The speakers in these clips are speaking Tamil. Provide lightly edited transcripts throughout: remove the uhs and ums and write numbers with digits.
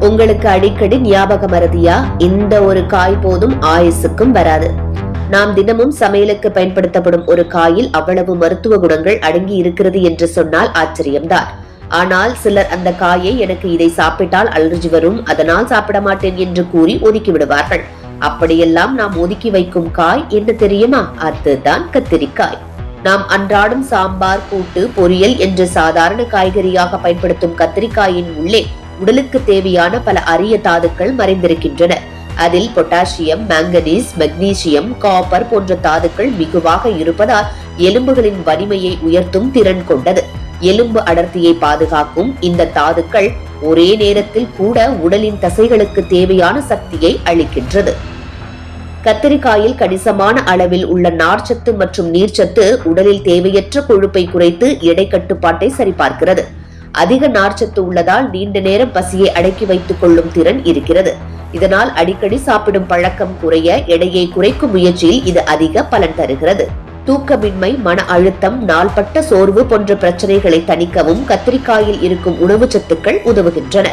உங்களுக்கு அடிக்கடி ஞாபக மறதியா? இந்த ஒரு காய் போதும் ஆயுசுக்கும் வராது. நாம் தினமும் சமையலுக்கு பயன்படுத்தப்படும் ஒரு காயில் அவ்வளவு மருத்துவ குணங்கள் அடங்கி இருக்கிறது என்று சொன்னால் ஆச்சரியம்தான். ஆனால் சிலர் அந்த காயை எனக்கு இதை சாப்பிட்டால் அலர்ஜி வரும், அதனால் சாப்பிட மாட்டேன் என்று கூறி ஒதுக்கி விடுவார்கள். அப்படியெல்லாம் நாம் ஒதுக்கி வைக்கும் காய் என்ன தெரியுமா? அதுதான் கத்திரிக்காய். நாம் அன்றாடம் சாம்பார், கூட்டு, பொரியல் என்று சாதாரண காய்கறியாக பயன்படுத்தும் கத்திரிக்காயின் உள்ளே உடலுக்கு தேவையான பல அரிய தாதுக்கள் மறைந்திருக்கின்றன. அதில் பொட்டாசியம், மாங்கனீஸ், மெக்னீசியம், காப்பர் போன்ற தாதுக்கள் மிகுவாக இருப்பதால் எலும்புகளின் வலிமையை உயர்த்தும் திறன் கொண்டது. எலும்பு அடர்த்தியை பாதுகாக்கும் இந்த தாதுக்கள் ஒரே நேரத்தில் கூட உடலின் தசைகளுக்கு தேவையான சக்தியை அளிக்கின்றது. கத்திரிக்காயில் கணிசமான அளவில் உள்ள நார்ச்சத்து மற்றும் நீர்ச்சத்து உடலில் தேவையற்ற கொழுப்பை குறைத்து எடை கட்டுப்பாட்டை சரிபார்க்கிறது. அதிக நார்ச்சத்து உள்ளதால் நீண்ட நேரம் பசியை அடக்கி வைத்துக் கொள்ளும் திறன் இருக்கிறது. இதனால் அடிக்கடி சாப்பிடும் பழக்கம் குறைய, எடையை குறைக்கும் முயற்சியில் இது அதிக பலன் தருகிறது. தூக்கமின்மை, மன அழுத்தம், நாள்பட்ட சோர்வு போன்ற பிரச்சனைகளை தணிக்கவும் கத்திரிக்காயில் இருக்கும் உணவு சத்துக்கள் உதவுகின்றன.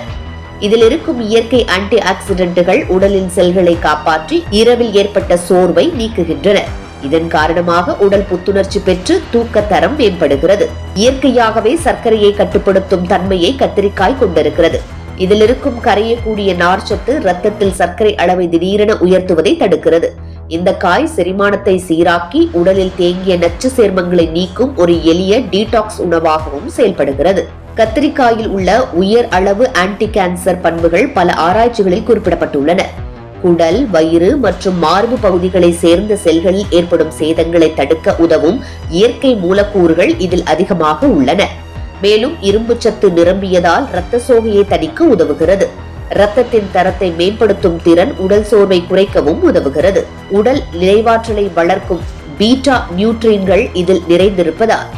இதில் இருக்கும் இயற்கை ஆன்டி ஆக்சிடென்ட்டுகள் உடலின் செல்களை காப்பாற்றி இரவில் ஏற்பட்ட சோர்வை நீக்குகின்றன. இதன் காரணமாக உடல் புத்துணர்ச்சி பெற்று தூக்க தரம் மேம்படுகிறது. இயற்கையாகவே சர்க்கரையை கட்டுப்படுத்தும் தன்மையை கத்திரிக்காய் கொண்டிருக்கிறது. இதில் இருக்கும் கரையக்கூடிய நார்ச்சத்து இரத்தத்தில் சர்க்கரை அளவை திடீரென உயர்த்துவதை தடுக்கிறது. இந்த காய் செரிமானத்தை சீராக்கி உடலில் தேங்கிய நச்சு சேர்மங்களை நீக்கும் ஒரு எளிய டீடாக்ஸ் உணவாகவும் செயல்படுகிறது. கத்திரிக்காயில் உள்ள உயர் அளவு ஆன்டி கேன்சர் பண்புகள் பல ஆராய்ச்சிகளில் குறிப்பிடப்பட்டுள்ளன. குடல், வயிறு மற்றும் மார்பு பகுதிகளை சேர்ந்த செல்களில் ஏற்படும் சேதங்களை தடுக்க உதவும் இயற்கை மூலக்கூறுகள் இதில் அதிகமாக உள்ளன. மேலும் இரும்பு சத்து நிரம்பியதால் இரத்த சோகையை தணிக்க உதவுகிறது. இரத்தத்தின் தரத்தை மேம்படுத்தும் திறன் உடல் சோர்வை குறைக்கவும் உதவுகிறது. உடல் நினைவாற்றலை வளர்க்கும் பீட்டா நியூட்ரியன்கள் இதில் நிறைந்திருப்பதால்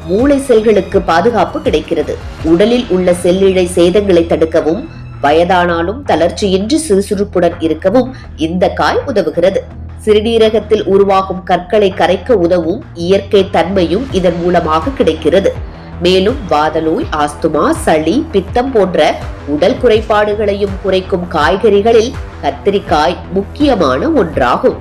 மூளை செல்களுக்கு பாதுகாப்பு கிடைக்கிறது. உடலில் உள்ள செல்லிழை சேதங்களை தடுக்கவும், வயதானாலும் தளர்ச்சியின்றி சுறுசுறுப்புடன் இருக்கவும் இந்த காய் உதவுகிறது. சிறுநீரகத்தில் உருவாகும் கற்களை கரைக்க உதவும் இயற்கை தன்மையும் இதன் மூலமாக கிடைக்கிறது. மேலும் வாதநோய், ஆஸ்துமா, சளி, பித்தம் போன்ற உடல் குறைபாடுகளையும் குறைக்கும் காய்கறிகளில் கத்திரிக்காய் முக்கியமான ஒன்றாகும்.